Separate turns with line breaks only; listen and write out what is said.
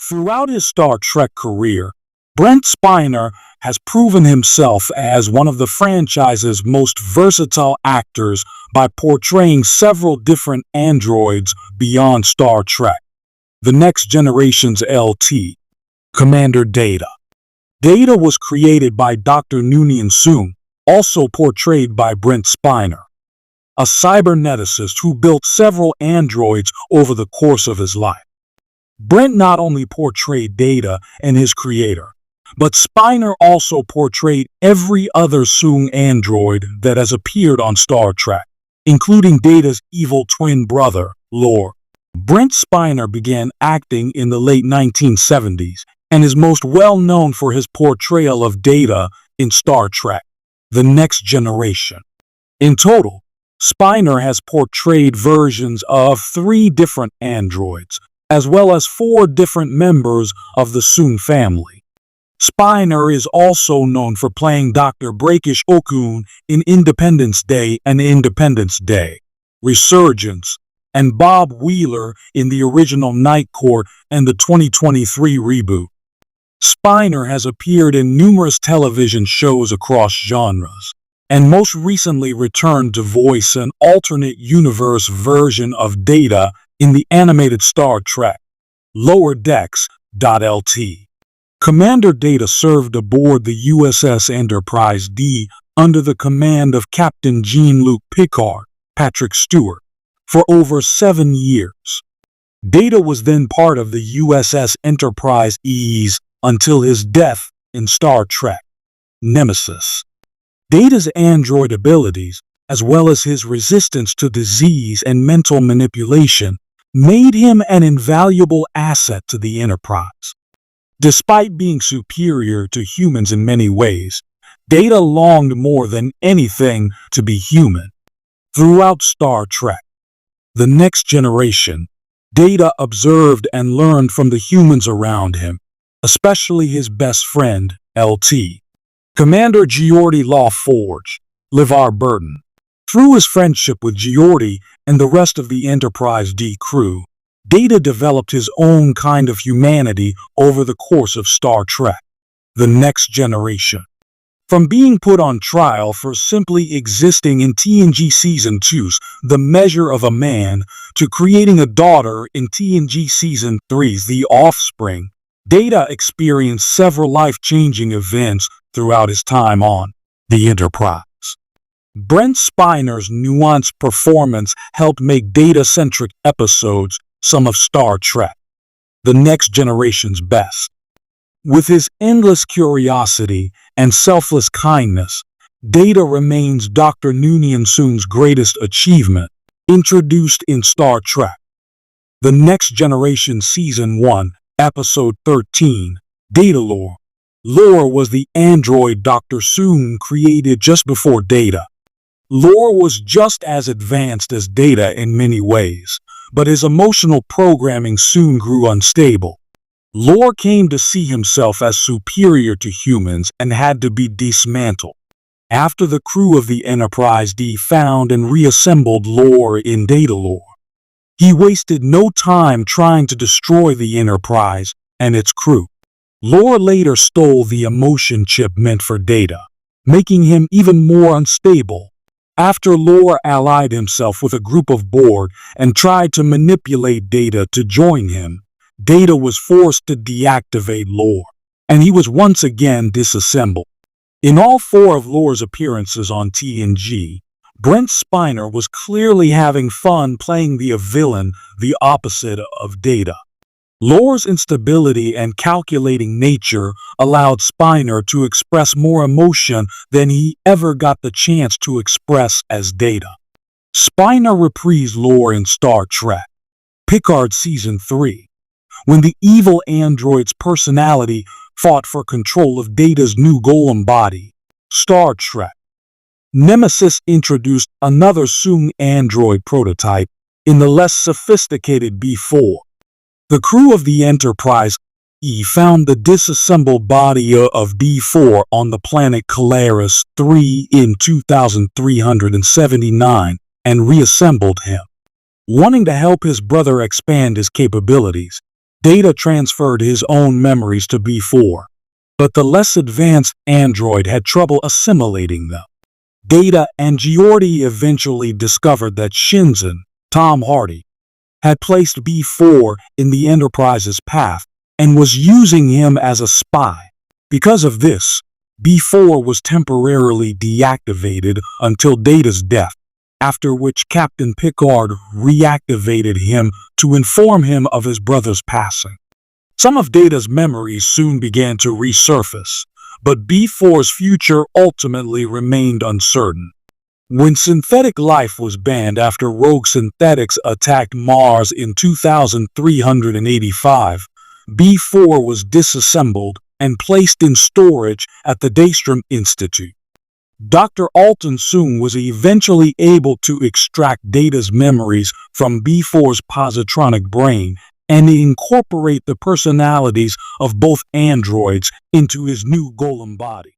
Throughout his Star Trek career, Brent Spiner has proven himself as one of the franchise's most versatile actors by portraying several different androids beyond Star Trek. The Next Generation's LT, Commander Data. Data was created by Dr. Noonien Soong, also portrayed by Brent Spiner, a cyberneticist who built several androids over the course of his life. Brent not only portrayed Data and his creator, but Spiner also portrayed every other Soong android that has appeared on Star Trek, including Data's evil twin brother, Lore. Brent Spiner began acting in the late 1970s and is most well known for his portrayal of Data in Star Trek: The Next Generation. In total, Spiner has portrayed versions of 3 different androids, as well as 4 different members of the Soong family. Spiner is also known for playing Dr. Brakish Okun in Independence Day and Independence Day, Resurgence, and Bob Wheeler in the original Night Court and the 2023 reboot. Spiner has appeared in numerous television shows across genres, and most recently returned to voice an alternate universe version of Data in the animated Star Trek: Lower Decks.lt. Commander Data served aboard the USS Enterprise D under the command of Captain Jean-Luc Picard, Patrick Stewart, for over 7 years. Data was then part of the USS Enterprise E's until his death in Star Trek: Nemesis. Data's android abilities, as well as his resistance to disease and mental manipulation, made him an invaluable asset to the Enterprise. Despite being superior to humans in many ways, Data longed more than anything to be human. Throughout Star Trek: The Next Generation, Data observed and learned from the humans around him, especially his best friend, LT, Commander Geordi LaForge, LeVar Burton. Through his friendship with Geordi and the rest of the Enterprise D crew, Data developed his own kind of humanity over the course of Star Trek: The Next Generation. From being put on trial for simply existing in TNG Season 2's The Measure of a Man to creating a daughter in TNG Season 3's The Offspring, Data experienced several life-changing events throughout his time on the Enterprise. Brent Spiner's nuanced performance helped make Data-centric episodes some of Star Trek: The Next Generation's best. With his endless curiosity and selfless kindness, Data remains Dr. Noonien Soong's greatest achievement, introduced in Star Trek: The Next Generation Season 1, Episode 13, Data Lore. Lore was the android Dr. Soong created just before Data. Lore was just as advanced as Data in many ways, but his emotional programming soon grew unstable. Lore came to see himself as superior to humans and had to be dismantled. After the crew of the Enterprise D found and reassembled Lore in Data Lore, he wasted no time trying to destroy the Enterprise and its crew. Lore later stole the emotion chip meant for Data, making him even more unstable. After Lore allied himself with a group of Borg and tried to manipulate Data to join him, Data was forced to deactivate Lore, and he was once again disassembled. In all 4 of Lore's appearances on TNG, Brent Spiner was clearly having fun playing the villain, the opposite of Data. Lore's instability and calculating nature allowed Spiner to express more emotion than he ever got the chance to express as Data. Spiner reprised Lore in Star Trek: Picard Season 3, when the evil android's personality fought for control of Data's new golem body. Star Trek: Nemesis introduced another Soong android prototype in the less sophisticated B4. The crew of the Enterprise E found the disassembled body of B4 on the planet Calaris 3 in 2379 and reassembled him. Wanting to help his brother expand his capabilities, Data transferred his own memories to B4, but the less advanced android had trouble assimilating them. Data and Geordi eventually discovered that Shinzen, Tom Hardy, had placed B4 in the Enterprise's path and was using him as a spy. Because of this, B4 was temporarily deactivated until Data's death, after which Captain Picard reactivated him to inform him of his brother's passing. Some of Data's memories soon began to resurface, but B4's future ultimately remained uncertain. When synthetic life was banned after rogue synthetics attacked Mars in 2385, B4 was disassembled and placed in storage at the Daystrom Institute. Dr. Alton Soong was eventually able to extract Data's memories from B4's positronic brain and incorporate the personalities of both androids into his new golem body.